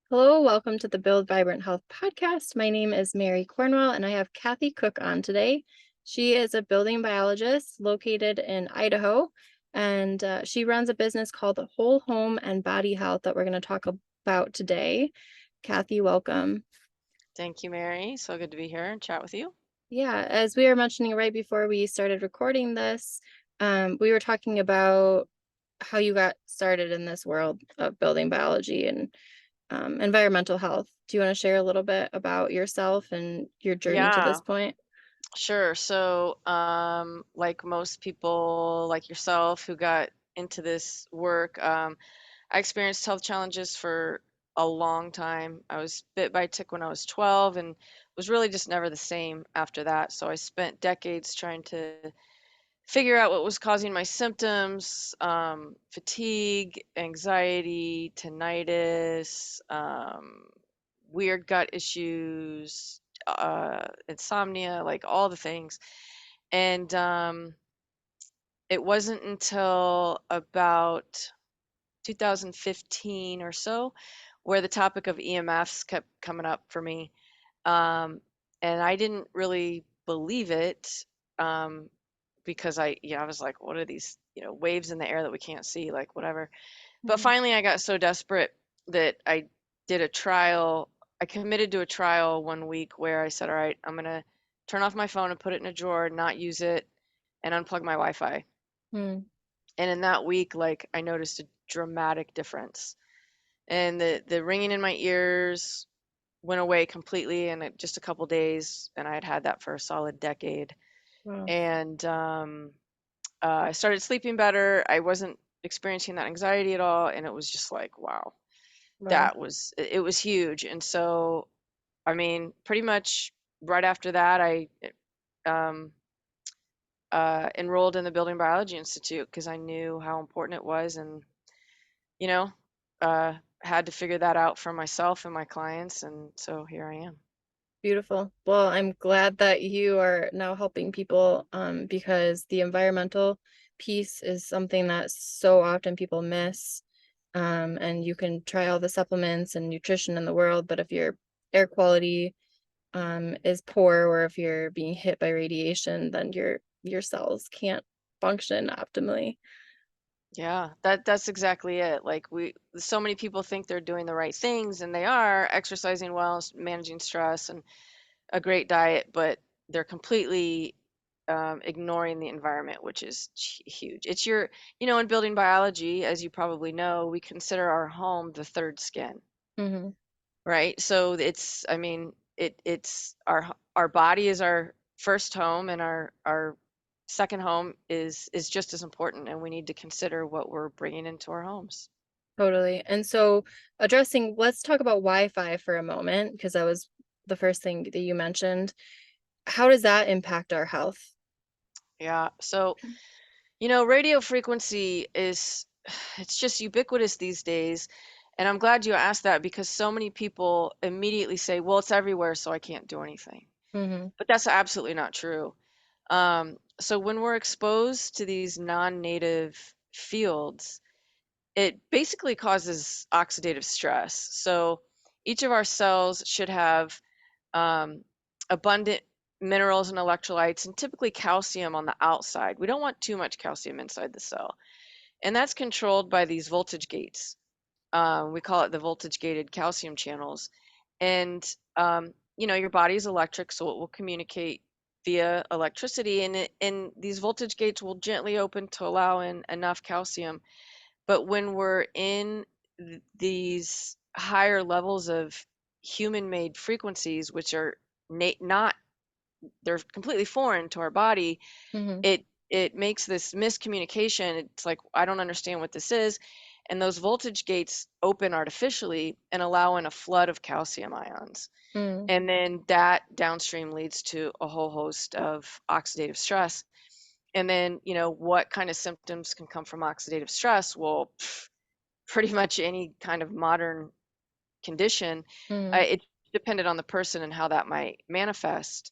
Hello, welcome to the Build Vibrant Health podcast. My name is Mary Cornwell, and I have Cathy Cooke on today. She is a building biologist located in Idaho, and she runs a business called Whole Home and Body Health that we're going to talk about today. Cathy, welcome. Thank you, Mary. So good to be here and chat with you. Yeah, as we were mentioning right before we started recording this, we were talking about how you got started in this world of building biology and environmental health. Do you want to share a little bit about yourself and your journey to this Yeah, point? sure. So, like most people like yourself who got into this work, I experienced health challenges for a long time. I was bit by a tick when I was 12 and was really just never the same after that. So I spent decades trying to figure out what was causing my symptoms, fatigue, anxiety, tinnitus, weird gut issues, insomnia, like all the things. And it wasn't until about 2015 or so where the topic of EMFs kept coming up for me. And I didn't really believe it. Um, because I was like, what are these, waves in the air that we can't see, like whatever. But Mm. finally, I got so desperate that I did a trial. I committed to a trial one week where I said, all right, I'm gonna turn off my phone and put it in a drawer, not use it, and unplug my Wi-Fi. Mm. And in that week, like I noticed a dramatic difference, and the ringing in my ears went away completely in just a couple days, and I had had that for a solid decade. Wow. And I started sleeping better. I wasn't experiencing that anxiety at all, and it was just like, wow, Wow. it was huge. And so, I mean, pretty much right after that, I um, enrolled in the Building Biology Institute because I knew how important it was, and you know, uh, had to figure that out for myself and my clients, and so here I am. Beautiful. Well, I'm glad that you are now helping people because the environmental piece is something that so often people miss. And you can try all the supplements and nutrition in the world, but if your air quality is poor or if you're being hit by radiation, then your cells can't function optimally. Yeah, that's exactly it. Like so many people think they're doing the right things, and they are exercising well, managing stress, and a great diet, but they're completely ignoring the environment, which is huge. It's in building biology, as you probably know, we consider our home the third skin, Hmm. right? So I mean, it's our body is our first home, and our second home is just as important, and we need to consider what we're bringing into our homes. Totally. And so let's talk about Wi-Fi for a moment, because that was the first thing that you mentioned. How does that impact our health? Yeah. So, radio frequency is it's just ubiquitous these days. And I'm glad you asked that because so many people immediately say, well, it's everywhere, so I can't do anything. Hmm. But that's absolutely not true. So when we're exposed to these non-native fields, it basically causes oxidative stress. So each of our cells should have um, abundant minerals and electrolytes, and typically calcium on the outside. We don't want too much calcium inside the cell. And that's controlled by these voltage gates. We call it the voltage gated calcium channels. And, your body is electric, so it will communicate via electricity, and these voltage gates will gently open to allow in enough calcium. But when we're in these higher levels of human made frequencies, which are not, they're completely foreign to our body, Hmm. it makes this miscommunication. It's like, I don't understand what this is. And those voltage gates open artificially and allow in a flood of calcium ions. Mm. And then that downstream leads to a whole host of oxidative stress. And then, what kind of symptoms can come from oxidative stress? Well, pretty much any kind of modern condition. Mm. It's dependent on the person and how that might manifest.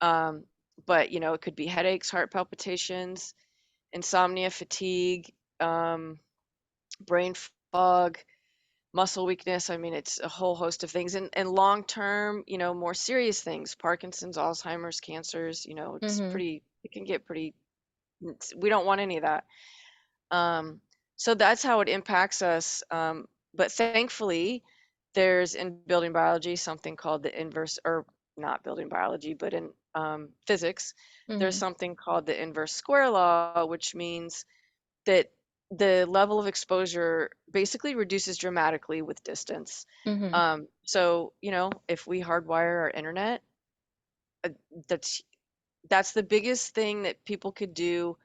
Um, but it could be headaches, heart palpitations, insomnia, fatigue, um, brain fog, muscle weakness. I mean, it's a whole host of things. And long term, more serious things, Parkinson's, Alzheimer's, cancers, Mm-hmm. it can get pretty, we don't want any of that. Um, so that's how it impacts us. But thankfully, there's in building biology something called the inverse, or not building biology, but in physics, there's Mm-hmm. something called the inverse square law, which means that the level of exposure basically reduces dramatically with distance. Mm-hmm. So, if we hardwire our internet, uh, that's that's the biggest thing that people could do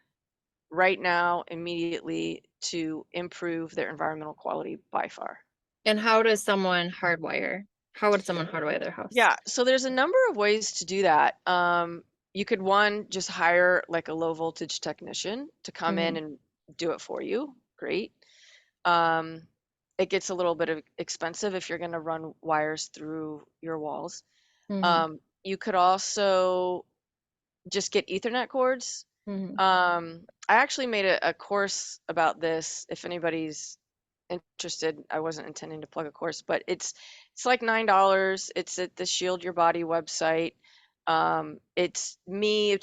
right now immediately to improve their environmental quality by far. And how does someone hardwire? How would someone hardwire their house? Yeah, so there's a number of ways to do that. You could one just hire like a low voltage technician to come in Mm-hmm. and do it for you. Great. Um, it gets a little bit of expensive if you're going to run wires through your walls. Mm-hmm. You could also just get Ethernet cords. Mm-hmm. I actually made a course about this. If anybody's interested, I wasn't intending to plug a course, but it's like $9. It's at the Shield Your Body website. It's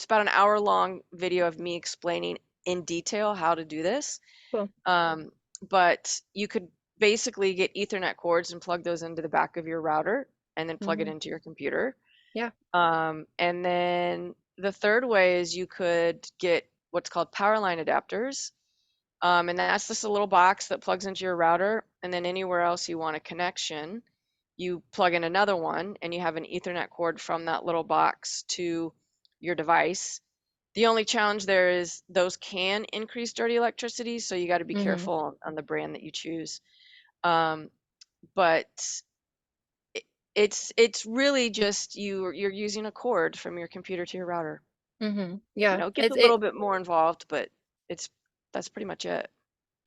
about an hour long video of me explaining in detail how to do this. Cool. Um, but you could basically get Ethernet cords and plug those into the back of your router and then plug it Mm-hmm. into your computer. Yeah. And then the third way is you could get what's called power line adapters. And that's just a little box that plugs into your router. And then anywhere else you want a connection, you plug in another one and you have an Ethernet cord from that little box to your device. The only challenge there is those can increase dirty electricity, so you got to be Mm-hmm. careful on the brand that you choose. Um, but it, it's really just you're using a cord from your computer to your router. Mm-hmm. Yeah. It gets a little bit more involved, but it's that's pretty much it.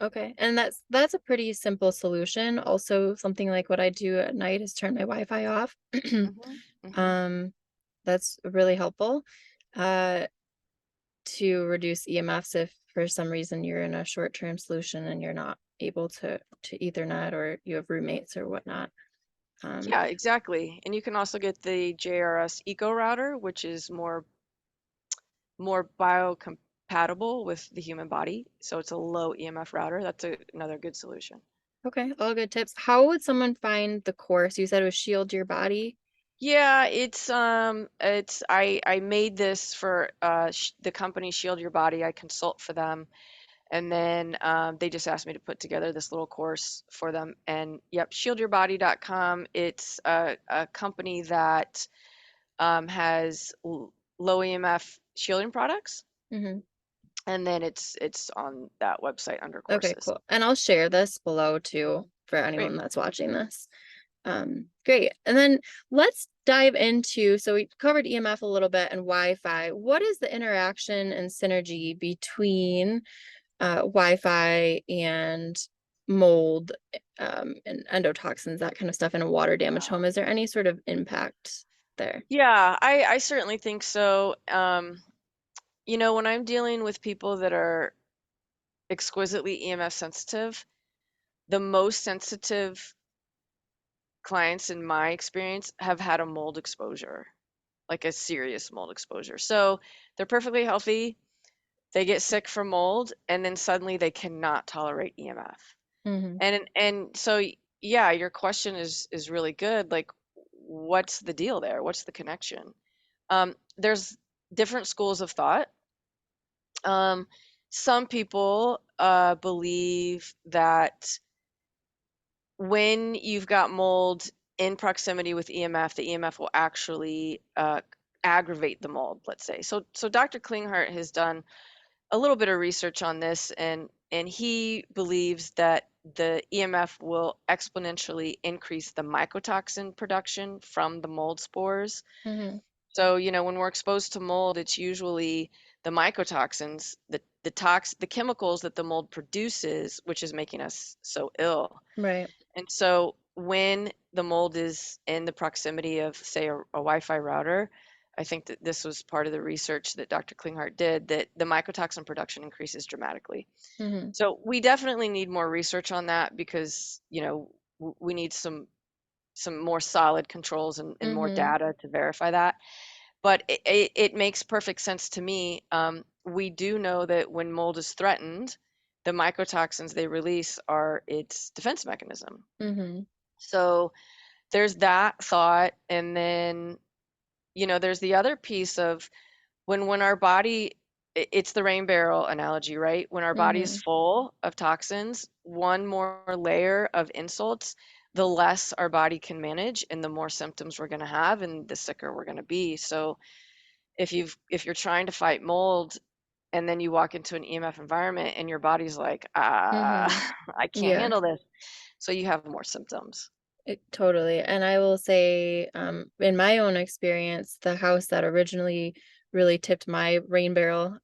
Okay. And that's a pretty simple solution. Also, something like what I do at night is turn my Wi-Fi off. Hmm. Hmm. Um, that's really helpful. Uh, to reduce EMFs if for some reason you're in a short-term solution and you're not able to Ethernet or you have roommates or whatnot. Um, Yeah, exactly. And you can also get the JRS Eco Router, which is more biocompatible with the human body. So it's a low EMF router. That's another good solution. okay, all good tips. How would someone find the course? You said it was Shield Your Body. Yeah, I made this for the company Shield Your Body. I consult for them, and then they just asked me to put together this little course for them. And yep, shieldyourbody.com. It's a company that has low EMF shielding products, Hmm. and then it's on that website under Okay, courses. cool. And I'll share this below too for Great. anyone that's watching this. Great. And then let's dive into, so we covered EMF a little bit and Wi-Fi. What is the interaction and synergy between Wi-Fi and mold, and endotoxins, that kind of stuff in a water damaged home? Is there any sort of impact there? Yeah, I certainly think so. When I'm dealing with people that are exquisitely EMF sensitive, the most sensitive clients in my experience have had a mold exposure, like a serious mold exposure. So they're perfectly healthy, they get sick from mold, and then suddenly they cannot tolerate EMF. Mm-hmm. And so yeah, your question is really good. Like, what's the deal there? What's the connection? There's different schools of thought. Um, some people believe that when you've got mold in proximity with EMF, the EMF will actually aggravate the mold, let's say. So Dr. Klinghardt has done a little bit of research on this, and he believes that the EMF will exponentially increase the mycotoxin production from the mold spores. Mm-hmm. So, when we're exposed to mold, it's usually the mycotoxins, the chemicals that the mold produces, which is making us so ill. Right. And so when the mold is in the proximity of, say, a Wi-Fi router, I think that this was part of the research that Dr. Klinghardt did, that the mycotoxin production increases dramatically. Mm-hmm. So we definitely need more research on that because, we need some more solid controls and more Mm-hmm. data to verify that. But it makes perfect sense to me. We do know that when mold is threatened, the mycotoxins they release are its defense mechanism. Mm-hmm. So there's that thought, and then there's the other piece of when our body, it's the rain barrel analogy, right? When our body is Mm-hmm. full of toxins, one more layer of insults, the less our body can manage and the more symptoms we're going to have and the sicker we're going to be. So if you're trying to fight mold and then you walk into an EMF environment and your body's like, Mm-hmm. I can't Yeah. handle this. So you have more symptoms. Totally. And I will say, in my own experience, the house that originally really tipped my rain barrel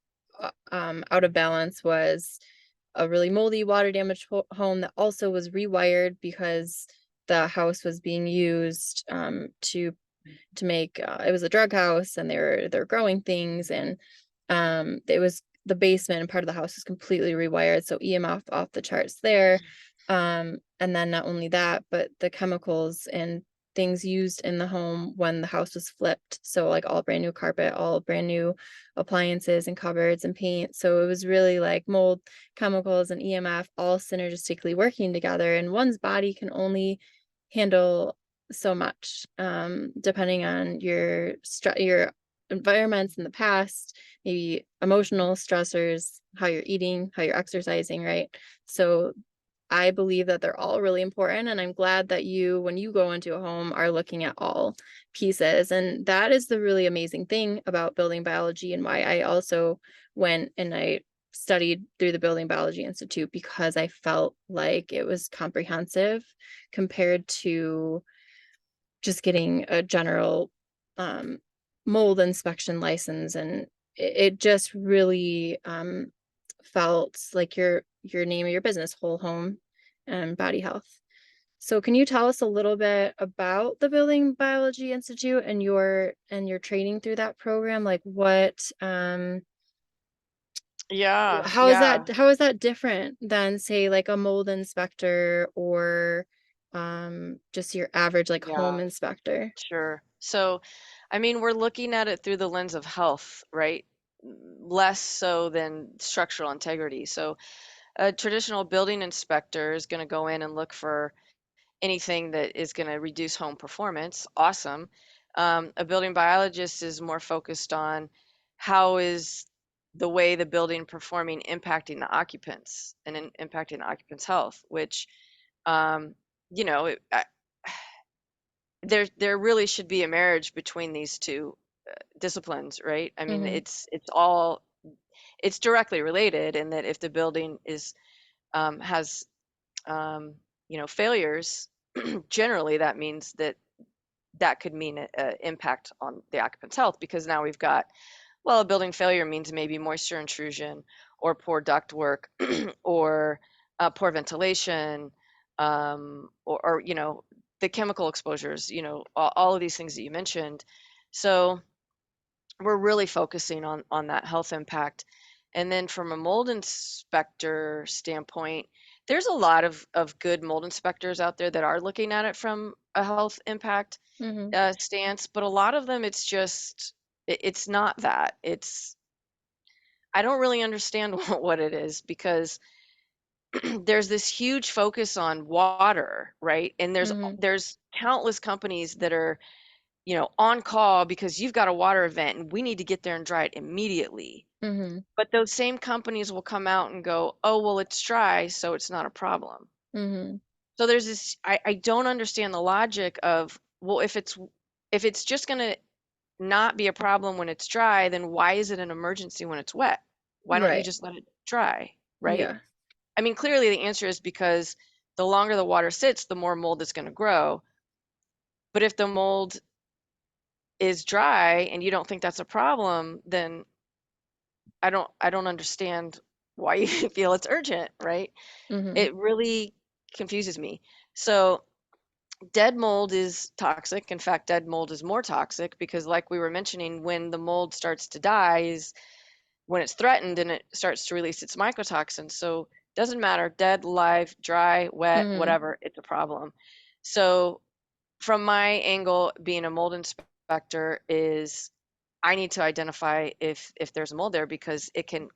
out of balance was a really moldy, water damaged home that also was rewired because the house was being used to make it was a drug house, and they're growing things, and it was the basement and part of the house was completely rewired, so EMF off the charts there. And then not only that, but the chemicals and things used in the home when the house was flipped, so like all brand new carpet, all brand new appliances and cupboards and paint. So it was really like mold, chemicals, and EMF all synergistically working together, and one's body can only handle so much, depending on your environments in the past, maybe emotional stressors, how you're eating, how you're exercising, right? So I believe that they're all really important, and I'm glad that you, when you go into a home, are looking at all pieces. And that is the really amazing thing about building biology, and why I also went and I studied through the Building Biology Institute, because I felt like it was comprehensive compared to just getting a general um, mold inspection license. And it just really felt like your name of your business, whole home and body health. So can you tell us a little bit about the Building Biology Institute and your training through that program? Like what Yeah, yeah, how is that different than, say, like a mold inspector, or just your average like home yeah, inspector? sure. So, I mean, we're looking at it through the lens of health, right? Less so than structural integrity. So, a traditional building inspector is going to go in and look for anything that is going to reduce home performance. Awesome. A building biologist is more focused on how is the way the building performing impacting the occupants and impacting the occupants' health, which, um, you know, it, I, there really should be a marriage between these two disciplines, right? I mean, Mm-hmm. it's directly related in that if the building is has um, failures, generally that means that could mean an impact on the occupant's health, because now we've got, well, a building failure means maybe moisture intrusion or poor ductwork or poor ventilation, or the chemical exposures, all of these things that you mentioned. So we're really focusing on that health impact. And then from a mold inspector standpoint, there's a lot of good mold inspectors out there that are looking at it from a health impact Mm-hmm. stance, but a lot of them, it's just it's not that. It's I don't really understand what it is, because there's this huge focus on water, right? And there's Mm-hmm. there's countless companies that are on call because you've got a water event and we need to get there and dry it immediately. Mm-hmm. But those same companies will come out and go, oh, well, it's dry, so it's not a problem. Mm-hmm. So there's this, I don't understand the logic of, well, if it's just going to not be a problem when it's dry, then why is it an emergency when it's wet? Why don't you Right. just let it dry, right? Yeah. I mean, clearly the answer is because the longer the water sits, the more mold is going to grow. But if the mold is dry and you don't think that's a problem, then I don't understand why you feel it's urgent, right? Mm-hmm. It really confuses me. So dead mold is toxic. In fact, dead mold is more toxic because, like we were mentioning, when the mold starts to die is when it's threatened and it starts to release its mycotoxins. So Doesn't matter, dead, live, dry, wet, Mhm. whatever, it's a problem. So from my angle, being a mold inspector is I need to identify if there's a mold there because it can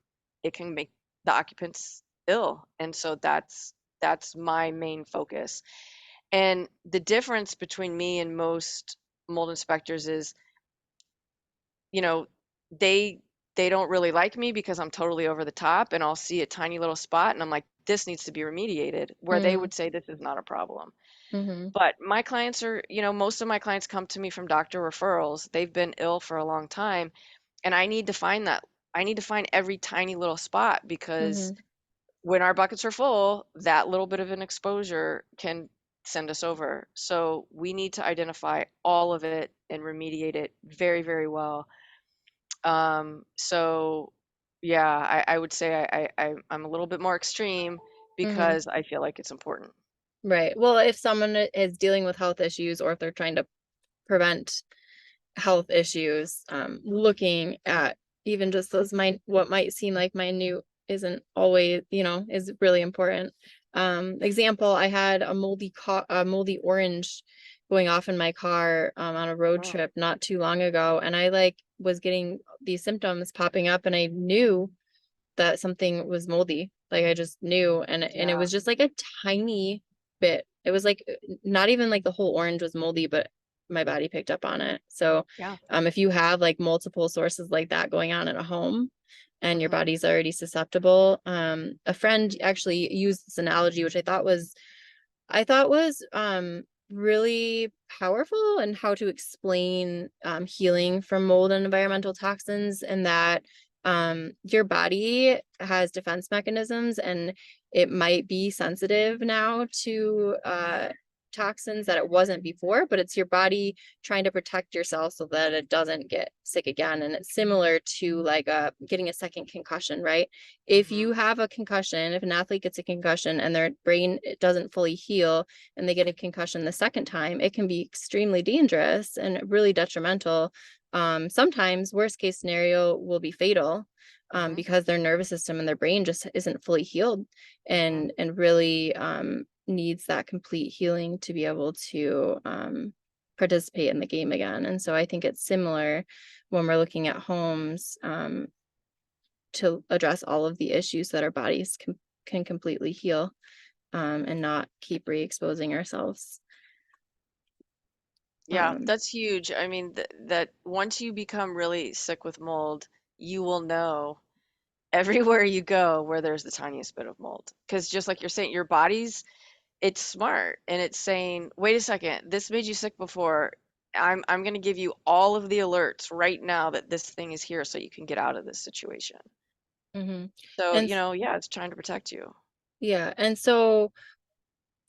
make the occupants ill. And so that's my main focus. And the difference between me and most mold inspectors is, you know, they they don't really like me because I'm totally over the top and I'll see a tiny little spot and I'm like, this needs to be remediated, where they Mhm. would say this is not a problem. Mhm. But my clients are, most of my clients come to me from doctor referrals. They've been ill for a long time, and I need to find every tiny little spot because Mhm. when our buckets are full, that little bit of an exposure can send us over. So we need to identify all of it and remediate it very, very well. So yeah, I would say I'm a little bit more extreme Mhm. because I feel like it's important. Right. Well, if someone is dealing with health issues or if they're trying to prevent health issues, looking at even just those what might seem like minute isn't always, is really important. Example, I had a moldy orange going off in my car on a road Mm, trip not too long ago, and I like was getting these symptoms popping up, and I knew that something was moldy. Like I just knew, and it yeah, was just like a tiny bit. It was like not even like the whole orange was moldy, but my body picked up on it. So, yeah. if you have like multiple sources like that going on in a home and your Hmm. body's already susceptible, a friend actually used this analogy, which I thought was really powerful and how to explain healing from mold and environmental toxins, and that your body has defense mechanisms and it might be sensitive now to toxins that it wasn't before, but it's your body trying to protect yourself so that it doesn't get sick again. And it's similar to like getting a second concussion, right? If Hmm. you have a concussion, if an athlete gets a concussion and their brain it doesn't fully heal and they get a concussion the second time, it can be extremely dangerous and really detrimental. Sometimes worst case scenario will be fatal, Hmm. because their nervous system and their brain just isn't fully healed, Hmm. and really needs that complete healing to be able to participate in the game again. And so I think it's similar when we're looking at homes, to address all of the issues that our bodies can completely heal, and not keep re-exposing ourselves. Yeah, Um, that's huge. I mean, that once you become really sick with mold, you will know everywhere you go where there's the tiniest bit of mold. Because just like you're saying, your body's it's smart and it's saying, wait a second, this made you sick before. I'm going to give you all of the alerts right now that this thing is here so you can get out of this situation. mhm. So, And yeah, it's trying to protect you. yeah, and so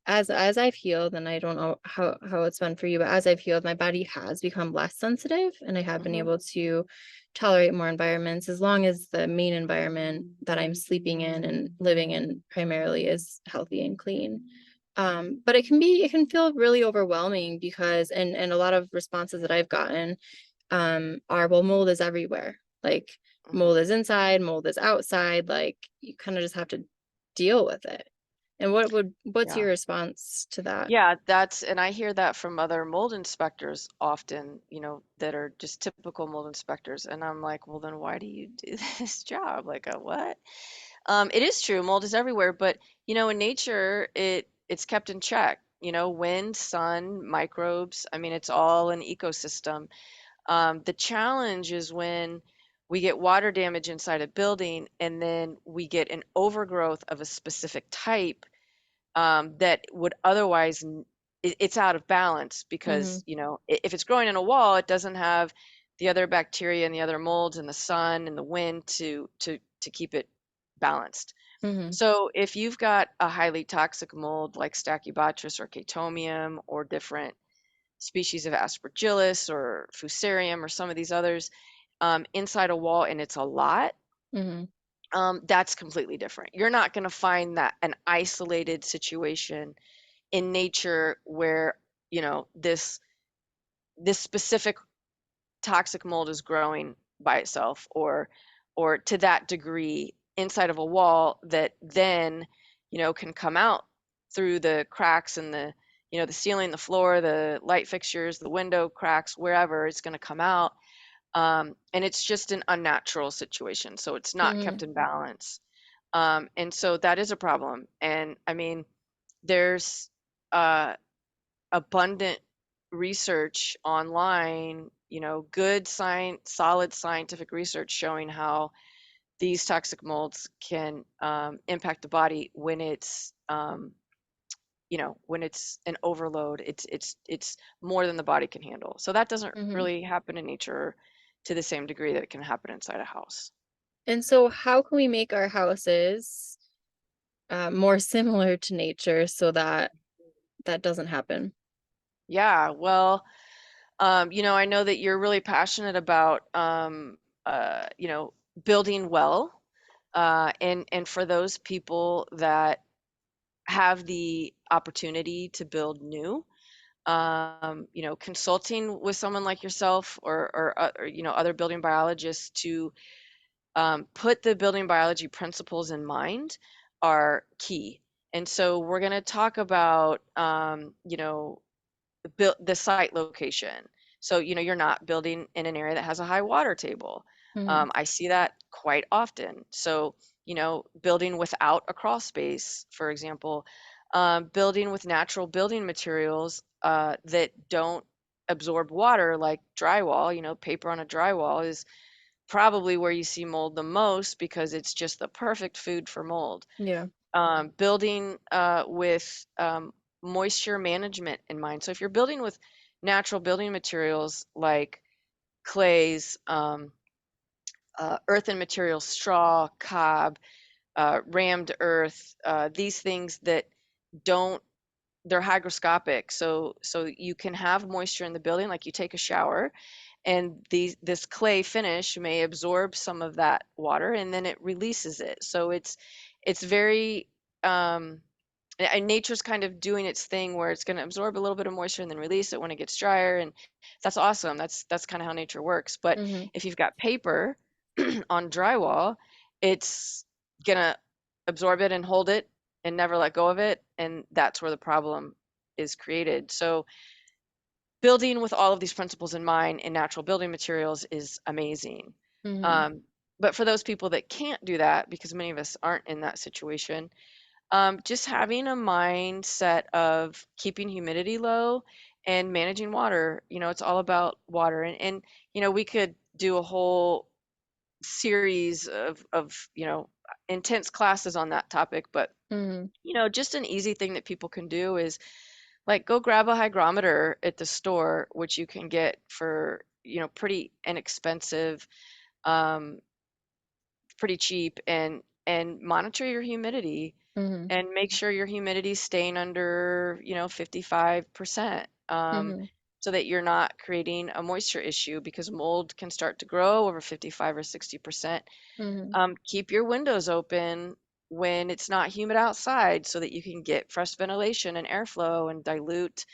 as I've healed, and I don't know how it's been for you, but as I've healed, my body has become less sensitive, and I have been Hmm. able to tolerate more environments as long as the main environment that I'm sleeping in and living in primarily is healthy and clean. But it can feel really overwhelming because and a lot of responses that I've gotten are, well, mold is everywhere. Like Hmm. mold is inside, mold is outside, like you kind of just have to deal with it. And what's Yeah. your response to that? Yeah, and I hear that from other mold inspectors often, that are just typical mold inspectors. And I'm like, well, then why do you do this job? Like, a what? It is true, mold is everywhere, but in nature, it's kept in check. Wind, sun, microbes. I mean, it's all an ecosystem. The challenge is when we get water damage inside a building and then we get an overgrowth of a specific type that would otherwise it's out of balance Mhm. because if it's growing in a wall, it doesn't have the other bacteria and the other molds and the sun and the wind to keep it balanced. Mhm. So if you've got a highly toxic mold like Stachybotrys or Chaetomium or different species of Aspergillus or Fusarium or some of these others inside a wall and it's a lot, Mhm. that's completely different. You're not going to find that an isolated situation in nature where this specific toxic mold is growing by itself or to that degree inside of a wall that then can come out through the cracks in the ceiling, the floor, the light fixtures, the window cracks, wherever it's going to come out. And it's just an unnatural situation. So it's not kept Mm-hmm. in balance. And so that is a problem. And I mean, there's uh, abundant research online, good science, solid scientific research showing how these toxic molds can impact the body when it's an overload. It's more than the body can handle. So that doesn't Mm-hmm. really happen in nature to the same degree that it can happen inside a house. And so how can we make our houses more similar to nature so that that doesn't happen? Yeah, well, I know that you're really passionate about, building well, and for those people that have the opportunity to build new, consulting with someone like yourself or other building biologists to put the building biology principles in mind are key. And so we're going to talk about, the site location. So, you're not building in an area that has a high water table. Mm-hmm. I see that quite often. So, building without a crawl space, for example, building with natural building materials that don't absorb water, like drywall. Paper on a drywall is probably where you see mold the most because it's just the perfect food for mold. Yeah. Building with moisture management in mind. So if you're building with natural building materials like clays, earthen materials, straw, cob, rammed earth, these things that don't they're hygroscopic, so you can have moisture in the building, like you take a shower, and this clay finish may absorb some of that water, and then it releases it. So it's very um, and nature's kind of doing its thing where it's going to absorb a little bit of moisture and then release it when it gets drier, and that's awesome. That's kind of how nature works. But Mm-hmm. if you've got paper on drywall, it's gonna absorb it and hold it and never let go of it, and that's where the problem is created. So building with all of these principles in mind in natural building materials is amazing. Mm-hmm. um, but for those people that can't do that, because many of us aren't in that situation, just having a mindset of keeping humidity low and managing water. It's all about water. And we could do a whole series of intense classes on that topic. But Mm-hmm. just an easy thing that people can do is like go grab a hygrometer at the store, which you can get for pretty inexpensive, um, pretty cheap, and monitor your humidity Mm-hmm. and make sure your humidity's staying under 55%, Mm-hmm. so that you're not creating a moisture issue, because mold can start to grow over 55 or 60%. Mm-hmm. Keep your windows open when it's not humid outside so that you can get fresh ventilation and airflow and dilute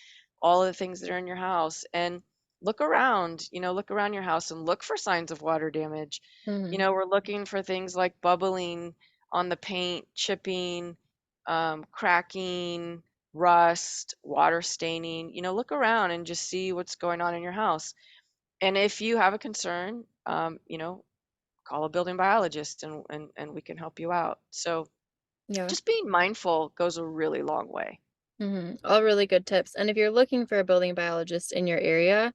all of the things that are in your house. And look around your house and look for signs of water damage. Mm-hmm. We're looking for things like bubbling on the paint, chipping, cracking, rust, water staining. Look around and just see what's going on in your house. And if you have a concern, call a building biologist, and we can help you out. So Yeah. just being mindful goes a really long way. Mm-hmm. All really good tips. And if you're looking for a building biologist in your area,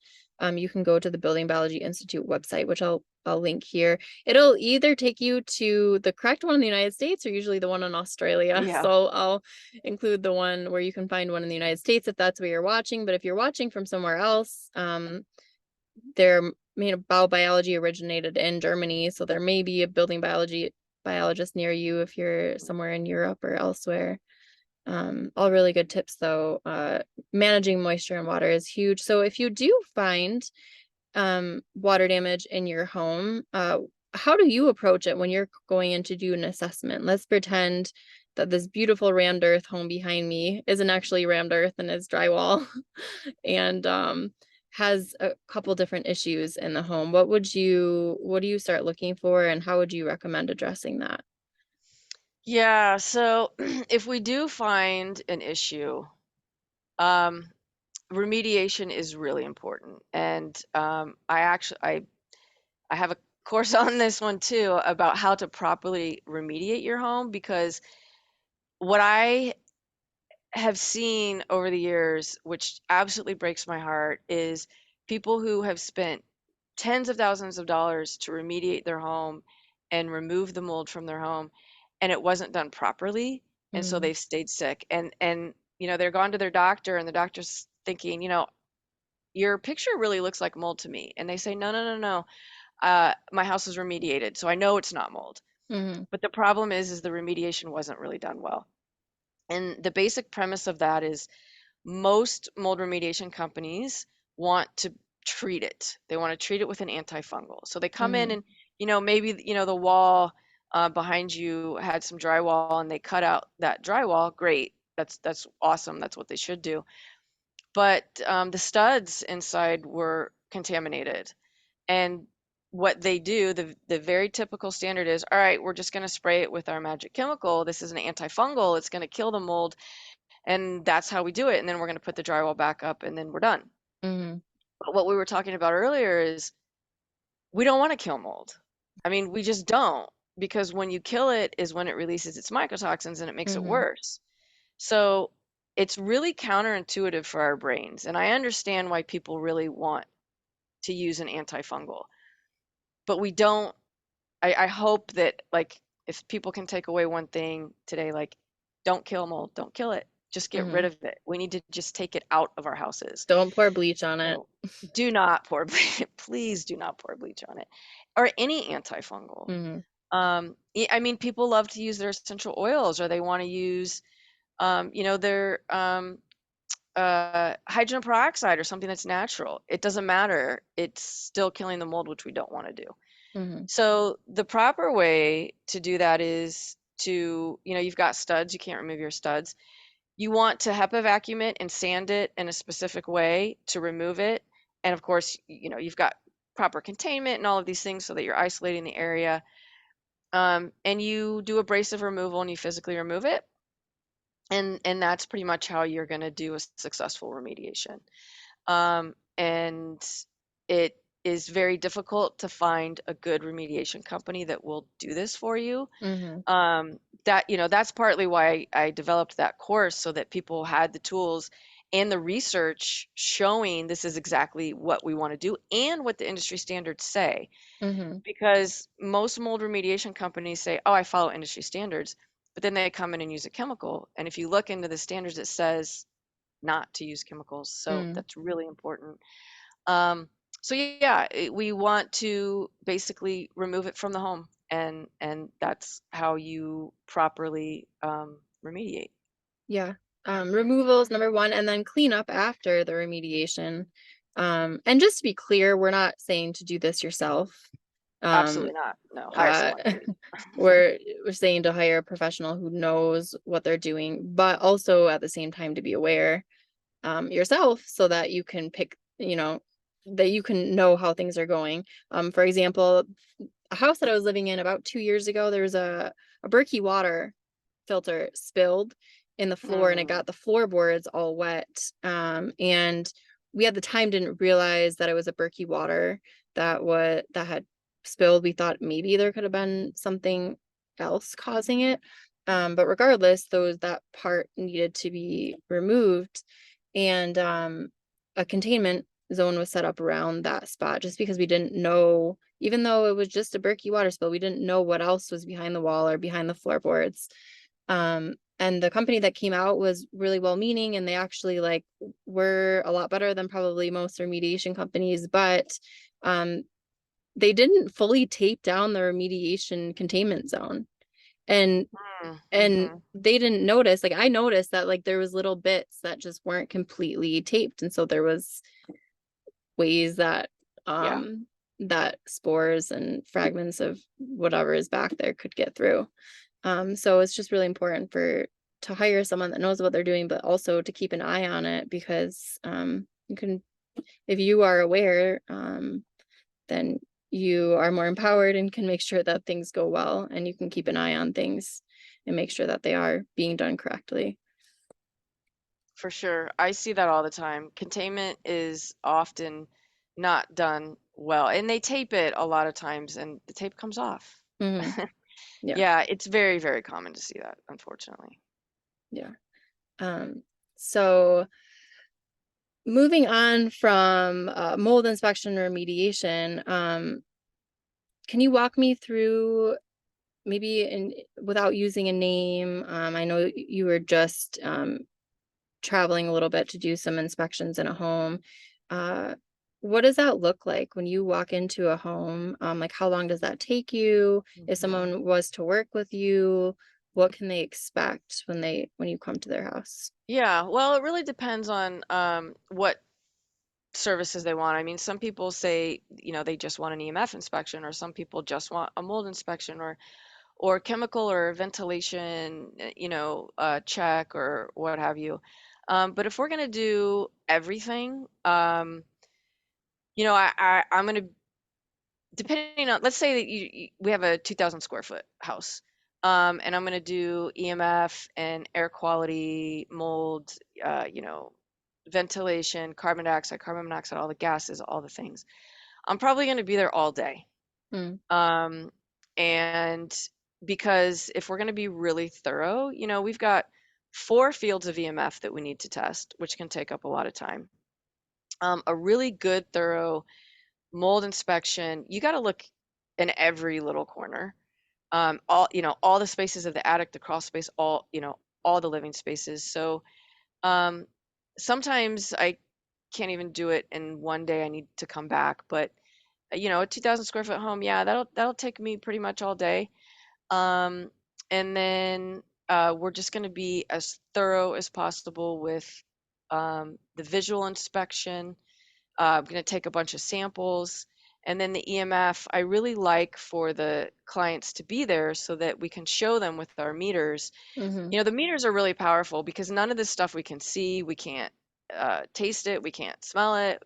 you can go to the Building Biology Institute website, which I'll link here. It'll either take you to the correct one in the United States or usually the one in Australia. Yeah. So I'll include the one where you can find one in the United States if that's where you're watching. But if you're watching from somewhere else, their biology originated in Germany, so there may be a building biology biologist near you if you're somewhere in Europe or elsewhere. All really good tips though. Managing moisture and water is huge. So if you do find water damage in your home, how do you approach it when you're going in to do an assessment? Let's pretend that this beautiful rammed earth home behind me isn't actually rammed earth and is drywall and has a couple different issues in the home. What do you start looking for and how would you recommend addressing that? Yeah, so if we do find an issue, um, remediation is really important. And I have a course on this one too about how to properly remediate your home, because what I have seen over the years, which absolutely breaks my heart, is people who have spent tens of thousands of dollars to remediate their home and remove the mold from their home, and it wasn't done properly, and so Mm, they've stayed sick. And they're gone to their doctor, and the doctor's thinking, your picture really looks like mold to me. And they say, no, no, no, no. My house is remediated, so I know it's not mold. mhm, But the problem is the remediation wasn't really done well. And the basic premise of that is most mold remediation companies want to treat it. They want to treat it with an antifungal. So they come in mhm, and, maybe, the wall behind you had some drywall and they cut out that drywall. Great. That's awesome. That's what they should do. But the studs inside were contaminated. And what they do, the very typical standard is, all right, we're just going to spray it with our magic chemical. This is an antifungal. It's going to kill the mold, and that's how we do it. And then we're going to put the drywall back up, and then we're done. mhm, But what we were talking about earlier is we don't want to kill mold. I mean, we just don't, because when you kill it is when it releases its mycotoxins and it makes it mhm, worse. So it's really counterintuitive for our brains. And I understand why people really want to use an antifungal, but we don't. I hope that, like, if people can take away one thing today, like, don't kill mold, don't kill it. Just get rid mhm. of it. We need to just take it out of our houses. Don't pour bleach on it. So do not pour, please do not pour bleach on it, or any antifungal. Mhm, I mean, people love to use their essential oils, or they want to use, their hydrogen peroxide or something that's natural. It doesn't matter. It's still killing the mold, which we don't want to do. mhm, So the proper way to do that is to, you've got studs, you can't remove your studs. You want to HEPA vacuum it and sand it in a specific way to remove it. And of course, you've got proper containment and all of these things so that you're isolating the area. And you do abrasive removal and you physically remove it. And that's pretty much how you're going to do a successful remediation. And it is very difficult to find a good remediation company that will do this for you. mhm, That's partly why I developed that course, so that people had the tools and the research showing this is exactly what we want to do and what the industry standards say. mhm, Because most mold remediation companies say, oh, I follow industry standards, but then they come in and use a chemical. And if you look into the standards, it says not to use chemicals. So mm. that's really important. Um, so yeah, we want to basically remove it from the home, and that's how you properly remediate. Yeah. Removal is number one, and then clean up after the remediation. And just to be clear, we're not saying to do this yourself. Um, Absolutely not. No, hire uh, someone, please. we're saying to hire a professional who knows what they're doing, but also at the same time to be aware yourself so that you can pick, that you can know how things are going. For example, a house that I was living in about 2 years ago, there was a Berkey water filter spilled in the floor and it Mm, got the floorboards all wet. And we at the time didn't realize that it was a Berkey water that had spilled. We thought maybe there could have been something else causing it. But regardless, that part needed to be removed. And a containment zone was set up around that spot just because we didn't know, even though it was just a Berkey water spill, we didn't know what else was behind the wall or behind the floorboards. And the company that came out was really well meaning and they actually like were a lot better than probably most remediation companies, but um they didn't fully tape down the remediation containment zone. And mm-hmm. they didn't notice, like I noticed that like there was little bits that just weren't completely taped. And so there was ways that Yeah, that spores and fragments of whatever is back there could get through. So it's just really important to hire someone that knows what they're doing, but also to keep an eye on it because you can, if you are aware, then you are more empowered and can make sure that things go well and you can keep an eye on things. and make sure that they are being done correctly. For sure. I see that all the time. Containment is often not done well, and they tape it a lot of times, and the tape comes off. Hmm. Yeah, Yeah, it's very, very common to see that, unfortunately. yeah. So moving on from mold inspection remediation, can you walk me through maybe without using a name? I know you were just traveling a little bit to do some inspections in a home. Uh, what does that look like when you walk into a home? Like how long does that take you? If Mhm. someone was to work with you, what can they expect when you come to their house? Yeah, well, it really depends on what services they want. I mean, some people say, they just want an EMF inspection, or some people just want a mold inspection, or chemical or ventilation, check or what have you. But if we're gonna do everything, I'm gonna depending on, let's say that we have a 2,000 square foot house, and I'm gonna do EMF and air quality, mold, ventilation, carbon monoxide, all the gases, all the things. I'm probably gonna be there all day. Mm, Um, and because if we're going to be really thorough, we've got 4 fields of EMF that we need to test, which can take up a lot of time. A really good, thorough mold inspection, you got to look in every little corner. All the spaces of the attic, the crawl space, all the living spaces. So um, sometimes I can't even do it in one day. I need to come back, but a 2,000 square foot home, yeah, that'll take me pretty much all day. Um, and then we're just going to be as thorough as possible with the visual inspection. I'm going to take a bunch of samples. And then the EMF, I really like for the clients to be there so that we can show them with our meters. mm-hmm, The meters are really powerful because none of this stuff we can see, we can't taste it, we can't smell it,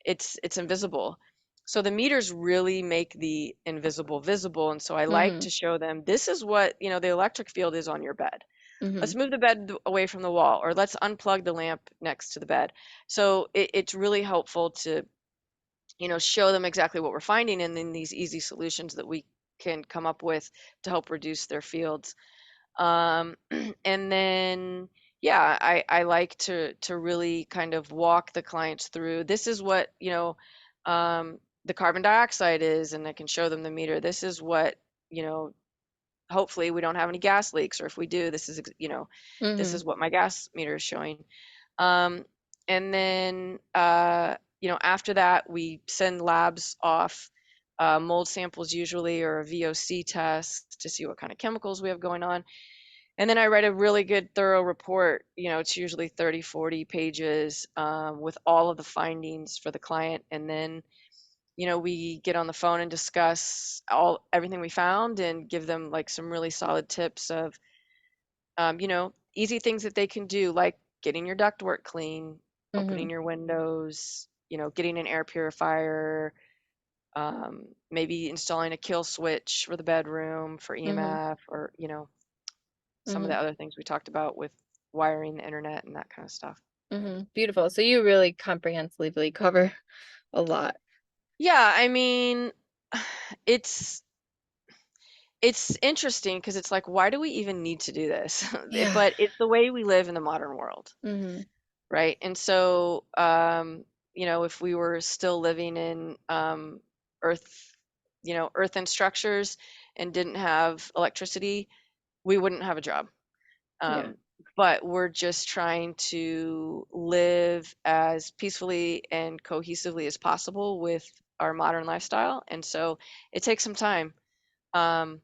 it's invisible. So the meters really make the invisible visible. And so I like mm-hmm, to show them this is what, the electric field is on your bed. mm-hmm, Let's move the bed away from the wall, or let's unplug the lamp next to the bed. So it's really helpful to, show them exactly what we're finding and then these easy solutions that we can come up with to help reduce their fields. um, and then, yeah, I like to really kind of walk the clients through. This is what, the carbon dioxide is, and I can show them the meter. This is what, you know, hopefully we don't have any gas leaks, or if we do, this mm-hmm, is what my gas meter is showing. Um, and then, after that, we send labs off, mold samples usually, or a VOC test to see what kind of chemicals we have going on. And then I write a really good, thorough report. It's usually 30, 40 pages, with all of the findings for the client. And then, we get on the phone and discuss everything we found and give them like some really solid tips of, easy things that they can do, like getting your ductwork clean, mm-hmm, opening your windows, getting an air purifier, maybe installing a kill switch for the bedroom for mm-hmm, EMF, or, some of mm-hmm, the other things we talked about with wiring the internet and that kind of stuff. mm-hmm. Beautiful. So you really comprehensively cover a lot. Yeah, I mean, it's it's interesting because it's like, why do we even need to do this? Yeah. But it's the way we live in the modern world, Mm-hmm, right? And so, if we were still living in earth, earthen structures and didn't have electricity, we wouldn't have a job. yeah. Um, but we're just trying to live as peacefully and cohesively as possible with our modern lifestyle. And so it takes some time. Um,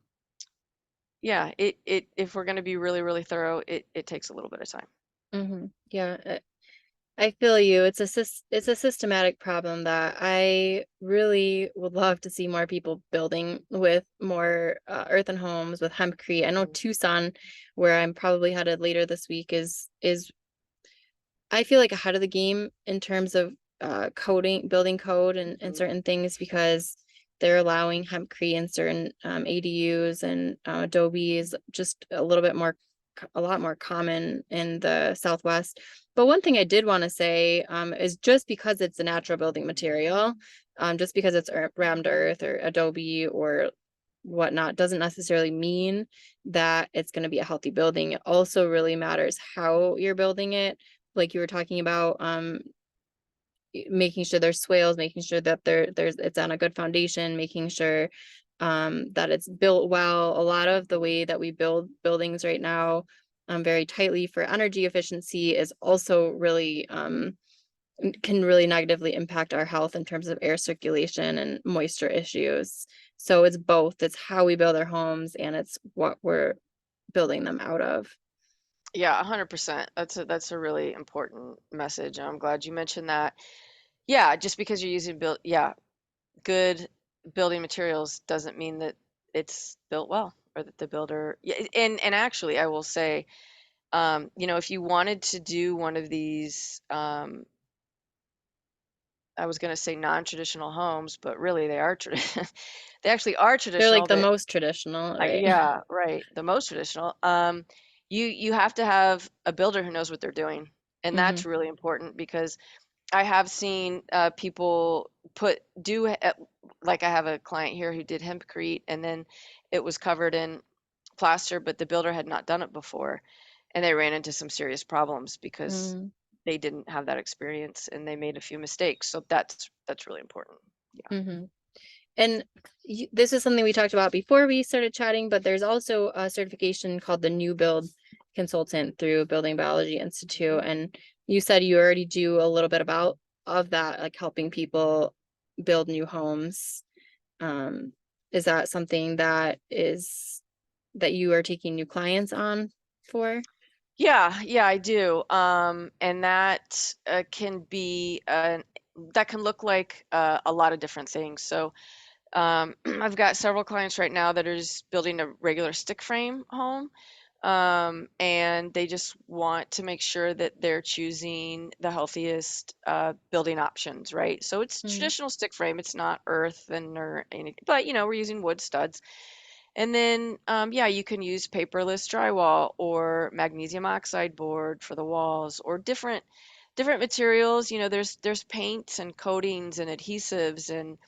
yeah, if we're going to be really, really thorough, it takes a little bit of time. Mm-hmm. Yeah. I feel you. It's a systematic problem that I really would love to see more people building with more earthen homes with hempcrete. I know Mhm. Tucson, where I'm probably headed later this week, is I feel like ahead of the game in terms of coding, building code and Mhm. certain things because they're allowing hempcrete in certain ADUs, and Adobe is just a lot more common in the Southwest. But one thing I did want to say is just because it's a natural building material, just because it's rammed earth or Adobe or whatnot, doesn't necessarily mean that it's going to be a healthy building. It also really matters how you're building it. Like you were talking about, making sure there's swales, making sure that there's it's on a good foundation, making sure that it's built well. A lot of the way that we build buildings right now, very tightly for energy efficiency, is also really can really negatively impact our health in terms of air circulation and moisture issues. So it's both. It's how we build our homes, and it's what we're building them out of. Yeah, 100%. That's a really important message. I'm glad you mentioned that. Yeah, just because you're using good building materials doesn't mean that it's built well or that the builder, yeah, and actually I will say, if you wanted to do one of these, I was going to say non-traditional homes, but really they are they actually are They're like traditional, the but most traditional, right? yeah, right, the most traditional. You have to have a builder who knows what they're doing, and Hmm. that's really important because I have seen people like I have a client here who did hempcrete, and then it was covered in plaster, but the builder had not done it before, and they ran into some serious problems because they didn't have that experience and they made a few mistakes. So that's really important. Yeah. Mm-hmm. And this is something we talked about before we started chatting, but there's also a certification called the New Build Consultant through Building Biology Institute. And you said you already do a little bit about of that, like helping people build new homes. Um, is that something that you are taking new clients on for? Yeah, I do. And that that can look like a lot of different things. So I've got several clients right now that are just building a regular stick frame home. And they just want to make sure that they're choosing the healthiest building options, right? So it's Mm-hmm. traditional stick frame. It's not earthen or anything, but we're using wood studs. And then, yeah, you can use paperless drywall or magnesium oxide board for the walls, or different materials. There's paints and coatings and adhesives and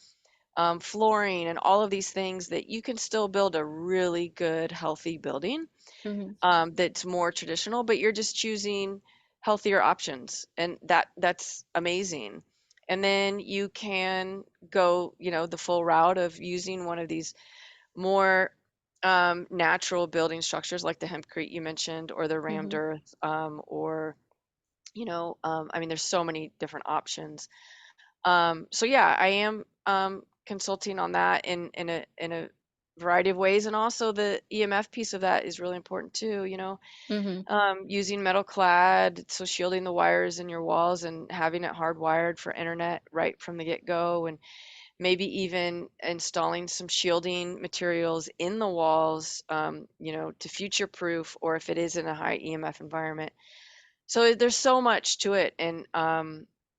flooring and all of these things that you can still build a really good, healthy building Mm-hmm. that's more traditional, but you're just choosing healthier options, and that's amazing. And then you can go, the full route of using one of these more natural building structures like the hempcrete you mentioned, or the rammed Mm-hmm. earth, or I mean, there's so many different options. So yeah, I am consulting on that in a variety of ways, and also the EMF piece of that is really important too. Mm-hmm. Using metal clad, so shielding the wires in your walls and having it hardwired for internet right from the get-go, and maybe even installing some shielding materials in the walls, to future proof, or if it is in a high EMF environment. So there's so much to it, and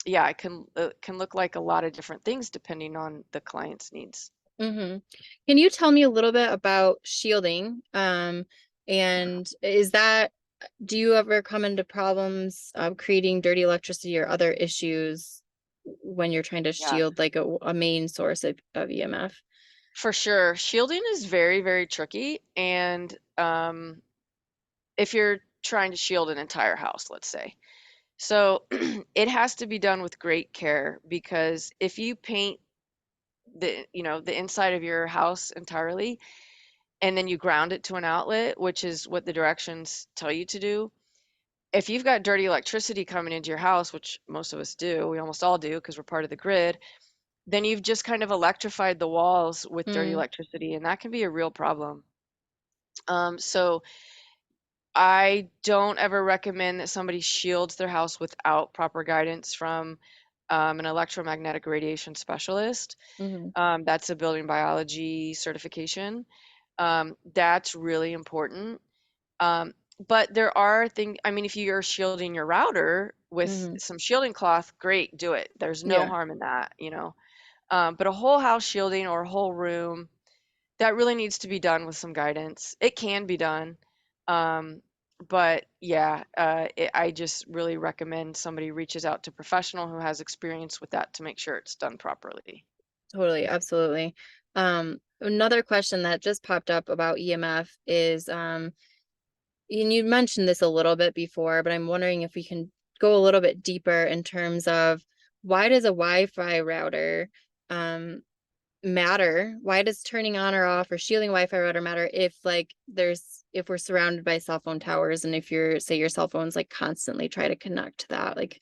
yeah, it can look like a lot of different things depending on the client's needs. Mm-hmm. Can you tell me a little bit about shielding? And do you ever come into problems of creating dirty electricity or other issues when you're trying to Yeah, shield like a main source of EMF? for sure. Shielding is very, very tricky, and if you're trying to shield an entire house, let's say. So it has to be done with great care, because if you paint the inside of your house entirely and then you ground it to an outlet, which is what the directions tell you to do, if you've got dirty electricity coming into your house, which most of us do, we almost all do because we're part of the grid, then you've just kind of electrified the walls with dirty Mm, electricity, and that can be a real problem. So I don't ever recommend that somebody shields their house without proper guidance from an electromagnetic radiation specialist. mm-hmm, That's a building biology certification. That's really important. Um, but there are things, I mean, if you're shielding your router with mm-hmm. some shielding cloth, great, do it. There's no Yeah. harm in that. But a whole house shielding or a whole room, that really needs to be done with some guidance. It can be done. Um, but yeah, I just really recommend somebody reaches out to a professional who has experience with that to make sure it's done properly. Totally, absolutely. Another question that just popped up about EMF is, and you mentioned this a little bit before, but I'm wondering if we can go a little bit deeper in terms of why does a Wi-Fi router matter? Why does turning on or off or shielding Wi-Fi router matter if like if we're surrounded by cell phone towers and if your say your cell phone's like constantly try to connect to that, like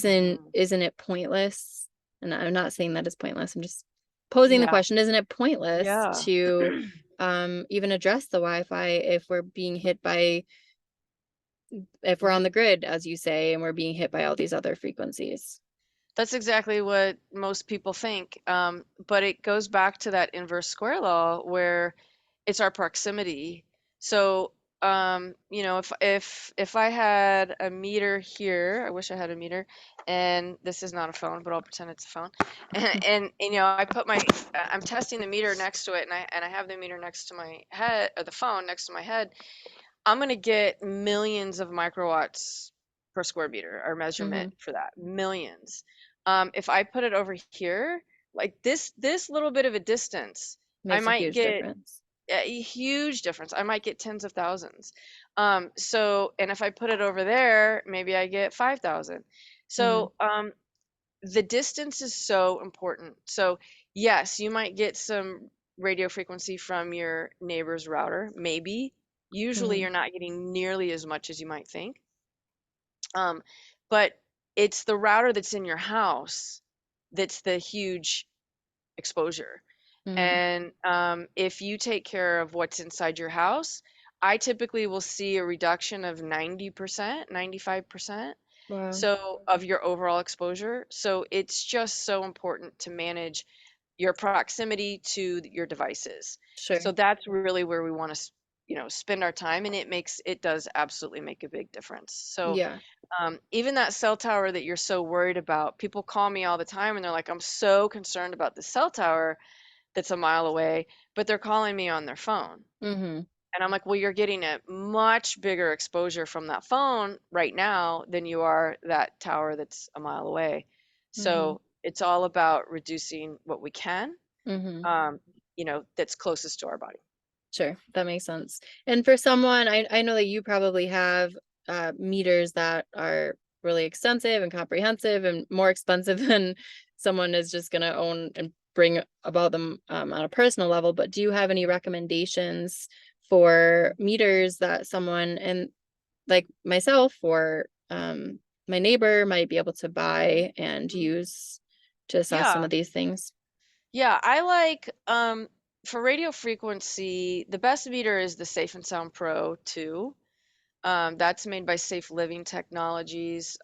Hmm. isn't it pointless? And I'm not saying that it's pointless. I'm just posing the Yeah, question, isn't it pointless yeah. to even address the Wi-Fi if we're being hit by if we're on Mhm. the grid, as you say, and we're being hit by all these other frequencies? That's exactly what most people think. But it goes back to that inverse square law where it's our proximity. So, if I had a meter here, I wish I had a meter, and this is not a phone, but I'll pretend it's a phone. And I put I'm testing the meter next to it, and I have the meter next to my head, or the phone next to my head. I'm gonna get millions of microwatts per square meter or Mm-hmm. measurement for that. Millions. If I put it over here, like this little bit of a distance, I Makes a might huge get difference. a huge difference. I might get tens of thousands. And if I put it over there, maybe I get 5,000. Mm-hmm. So, the distance is so important. So, yes, you might get some radio frequency from your neighbor's router, maybe. Usually, Mm-hmm. you're not getting nearly as much as you might think. Um, but it's the router that's in your house that's the huge exposure. Mm-hmm. And if you take care of what's inside your house, I typically will see a reduction of 90%, 95%. Wow. So of your overall exposure. So it's just so important to manage your proximity to your devices. Sure. So that's really where we want to, spend our time, and it does absolutely make a big difference. So Yeah. even that cell tower that you're so worried about, people call me all the time and they're like, I'm so concerned about the cell tower that's a mile away, but they're calling me on their phone. Mm-hmm. And I'm like, well, you're getting a much bigger exposure from that phone right now than you are that tower that's a mile away. Mm-hmm. So it's all about reducing what we can, Mm-hmm. um, that's closest to our body. Sure, that makes sense. And for someone, I know that you probably have meters that are really extensive and comprehensive and more expensive than someone is just going to own and bring about them on a personal level. But do you have any recommendations for meters that someone and like myself or my neighbor might be able to buy and Mhm. use to assess some Yeah. of these things? Yeah. I like, for radio frequency, the best meter is the Safe and Sound Pro 2. That's made by Safe Living Technologies.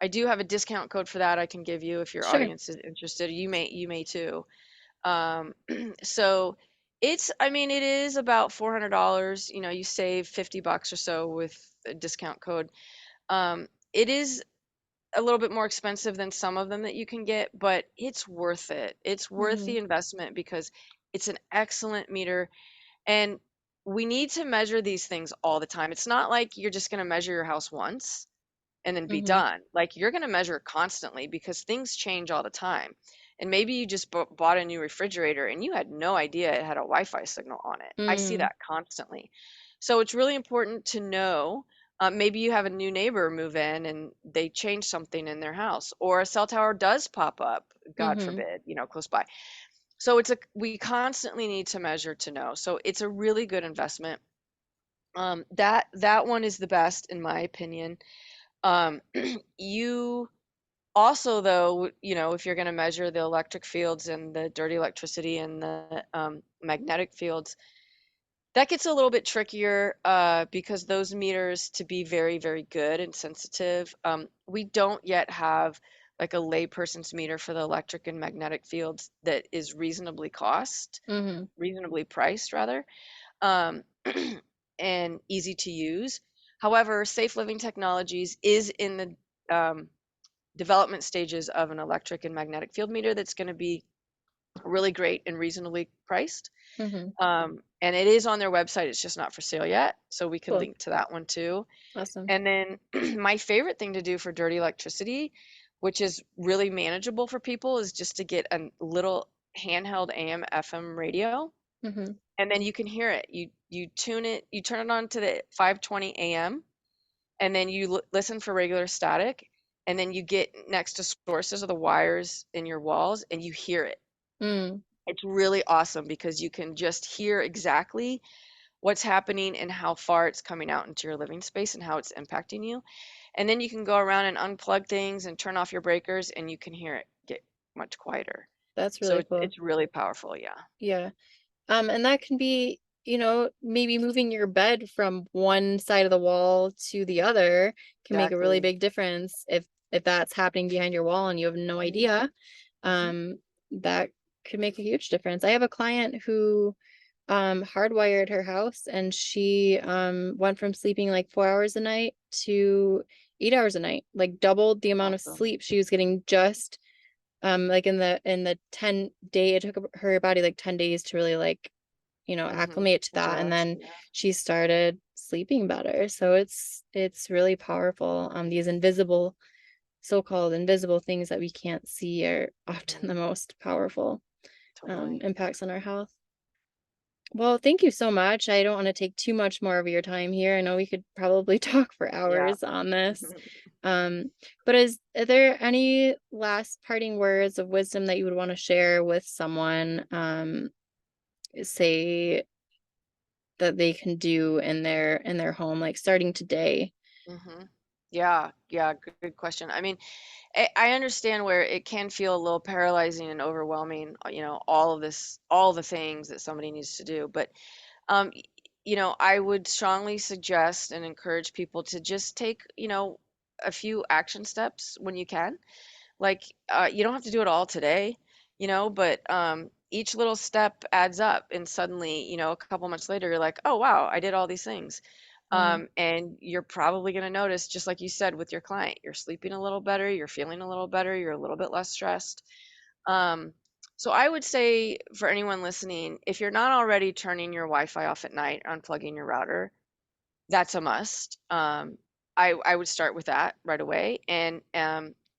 I do have a discount code for that I can give you if your Sure. audience is interested. You may too. Um, so I mean, it is about $400. You save 50 bucks or so with a discount code. It is a little bit more expensive than some of them that you can get, but it's worth it. It's worth Mm-hmm. the investment because it's an excellent meter, and we need to measure these things all the time. It's not like you're just going to measure your house once and then be Mm-hmm. done. Like, you're going to measure constantly because things change all the time. And maybe you just bought a new refrigerator and you had no idea it had a Wi-Fi signal on it. I see Mm-hmm. that constantly. So it's really important to know. Maybe you have a new neighbor move in and they change something in their house, or a cell tower does pop up, God Mm-hmm. forbid, close by. So we constantly need to measure to know. So it's a really good investment. That one is the best in my opinion. Um, you also, though, if you're going to measure the electric fields and the dirty electricity and the magnetic fields, that gets a little bit trickier because those meters, to be very, very good and sensitive, we don't yet have like a layperson's meter for the electric and magnetic fields that is Mm-hmm. reasonably priced rather, um, and easy to use. However, Safe Living Technologies is in the development stages of an electric and magnetic field meter that's going to be really great and reasonably priced. Mm-hmm. And it is on their website. It's just not for sale yet. So we can Cool. link to that one too. Awesome. And then my favorite thing to do for dirty electricity, which is really manageable for people, is just to get a little handheld AM FM radio, Mm-hmm. and then you can hear it. You tune it, you turn it on to the 520 AM, and then you listen for regular static, and then you get next to sources of the wires in your walls and you hear it. Mm, It's really awesome because you can just hear exactly what's happening and how far it's coming out into your living space and how it's impacting you. And then you can go around and unplug things and turn off your breakers and you can hear it get much quieter. that's So really it's cool. it's really powerful, yeah. Yeah. And that can be, maybe moving your bed from one side of the wall to the other can make a really Exactly. big difference if that's happening behind your wall and you have no Mhm, idea. mhm. That could make a huge difference. I have a client who hardwired her house and she went from sleeping like 4 hours a night to 8 hours a night, like doubled the amount of Awesome. sleep she was getting just like in the 10 day, it took her body like 10 days to really like Mhm. acclimate to that, and Adjust, then yeah. she started sleeping better. So it's really powerful. These invisible, so-called invisible things that we can't see are often the Mhm. most powerful Totally. impacts on our health. Well, thank you so much. I don't want to take too much more of your time here. I know we could probably talk for Yeah. hours on this. Um, but are there any last parting words of wisdom that you would want to share with someone, say that they can do in their home, like starting today? Mhm. Yeah, yeah, good question. I mean, I understand where it can feel a little paralyzing and overwhelming, all of this, all the things that somebody needs to do. But, y- I would strongly suggest and encourage people to just take, a few action steps when you can. Like, you don't have to do it all today, but each little step adds up. And suddenly, a couple months later, you're like, oh, wow, I did all these things. Mm, And you're probably going to notice, just like you said with your client, you're sleeping a little better, you're feeling a little better, you're a little bit less stressed. Um, so I would say for anyone listening, if you're not already turning your Wi-Fi off at night, unplugging your router, that's a must. I would start with that right away, and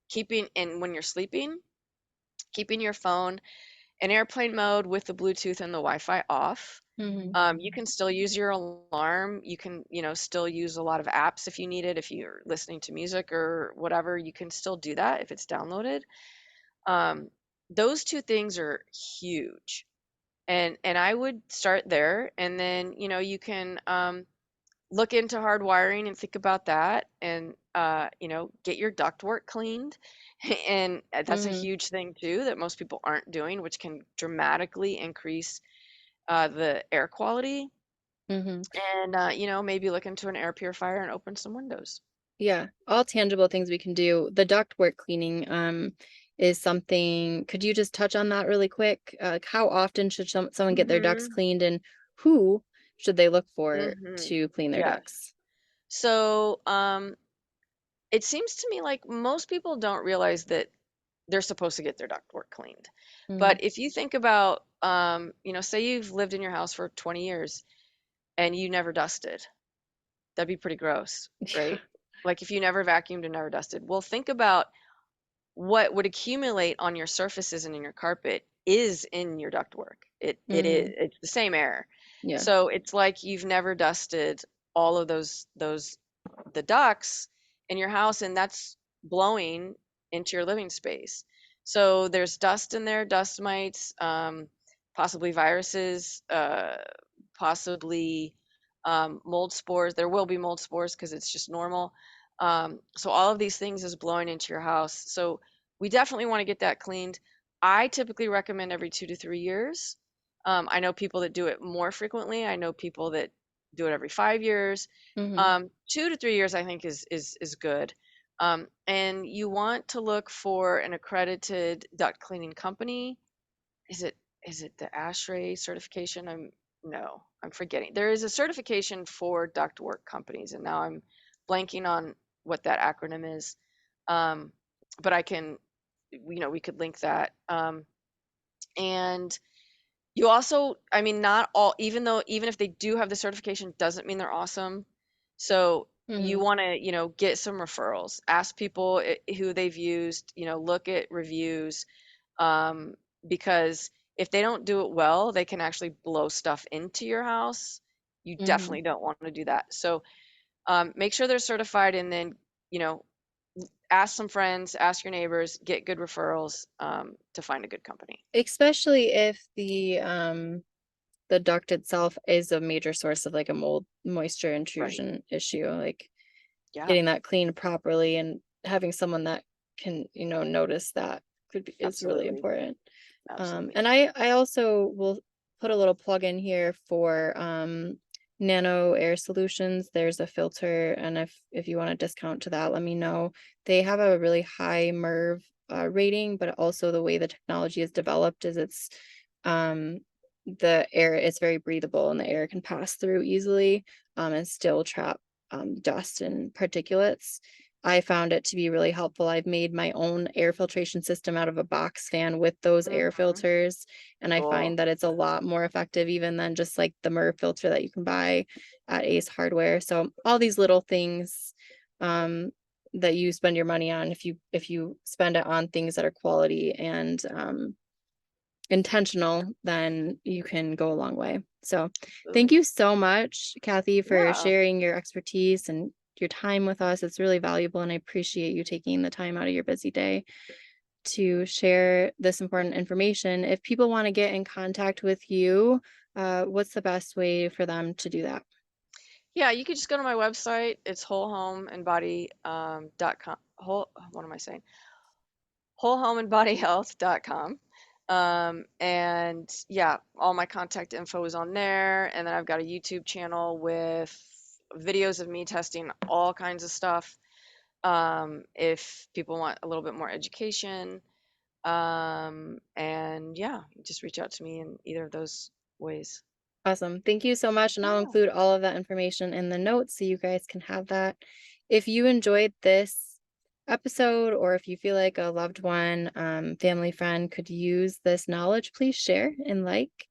keeping and when you're sleeping, keeping your phone in airplane mode with the Bluetooth and the Wi-Fi off. mhm, You can still use your alarm. You can, still use a lot of apps if you need it. If you're listening to music or whatever, you can still do that if it's downloaded. Um, those two things are huge. And I would start there, and then, you can look into hardwiring and think about that, and get your ductwork cleaned. And that's a mhm, huge thing too that most people aren't doing, which can dramatically increase the air quality. mhm. And maybe look into an air purifier and open some windows. Yeah, all tangible things we can do. The ductwork cleaning is something. Could you just touch on that really quick? Like how often should someone get their ducts Mhm. cleaned, and who should they look for Mhm. to clean their Yes. ducts? So it seems to me like most people don't realize that they're supposed to get their ductwork cleaned. Mm. But if you think about, say you've lived in your house for 20 years and you never dusted, that'd be pretty gross, Yeah. right? Like if you never vacuumed and never dusted. Well, think about what would accumulate on your surfaces and in your carpet is in your ductwork. Mm. It's the same air. Yeah. So it's like you've never dusted all of those the ducts in your house, and that's blowing into your living space. So there's dust in there, dust mites, possibly viruses, possibly mold spores. There will be mold spores because it's just normal. So all of these things is blowing into your house. So we definitely want to get that cleaned. I typically recommend every 2 to 3 years. I know people that do it more frequently. I know people that do it every 5 years. Hmm. 2 to 3 years, I think, is good. And you want to look for an accredited duct cleaning company. Is it the ASHRAE certification? I'm forgetting. There is a certification for ductwork companies, and now I'm blanking on what that acronym is. Um, but I can, we could link that. And you also, I mean, not all, even if they do have the certification, doesn't mean they're awesome. So you Hmm. want to, get some referrals, ask people who they've used, look at reviews, um, because if they don't do it well, they can actually blow stuff into your house. You Hmm. definitely don't want to do that. So make sure they're certified, and then, you know, ask some friends, ask your neighbors, get good referrals, to find a good company. Especially if the duct itself is a major source of like a mold moisture Right. intrusion issue, like Yeah, getting that cleaned properly and having someone that can, notice that is really absolutely. important. Absolutely. And I also will put a little plug in here for Nano Air Solutions. There's a filter, and if you want a discount to that, let me know. They have a really high MERV rating, but also the way the technology is developed is um the air is very breathable and the air can pass through easily and still trap dust and particulates. I found it to be really helpful. I've made my own air filtration system out of a box fan with those air Mhm. filters, and I Cool. find that it's a lot more effective even than just like the MERV filter that you can buy at Ace Hardware. So all these little things um, that you spend your money on, if you spend it on things that are quality and intentional, then you can go a long way. So thank Absolutely. you so much, Cathy, for Yeah. sharing your expertise and your time with us. It's really valuable, and I appreciate you taking the time out of your busy day to share this important information. If people want to get in contact with you, what's the best way for them to do that? Yeah, you could just go to my website. It's wholehomeandbody.com. What am I saying? Wholehomeandbodyhealth.com. And yeah, all my contact info is on there. And then I've got a YouTube channel with videos of me testing all kinds of stuff. If people want a little bit more education. And yeah, just reach out to me in either of those ways. Awesome. Thank you so much. And I'll Yeah. include all of that information in the notes so you guys can have that. If you enjoyed this episode, or if you feel like a loved one, family friend could use this knowledge, please share and like.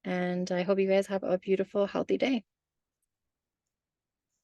And I hope you guys have a beautiful, healthy day.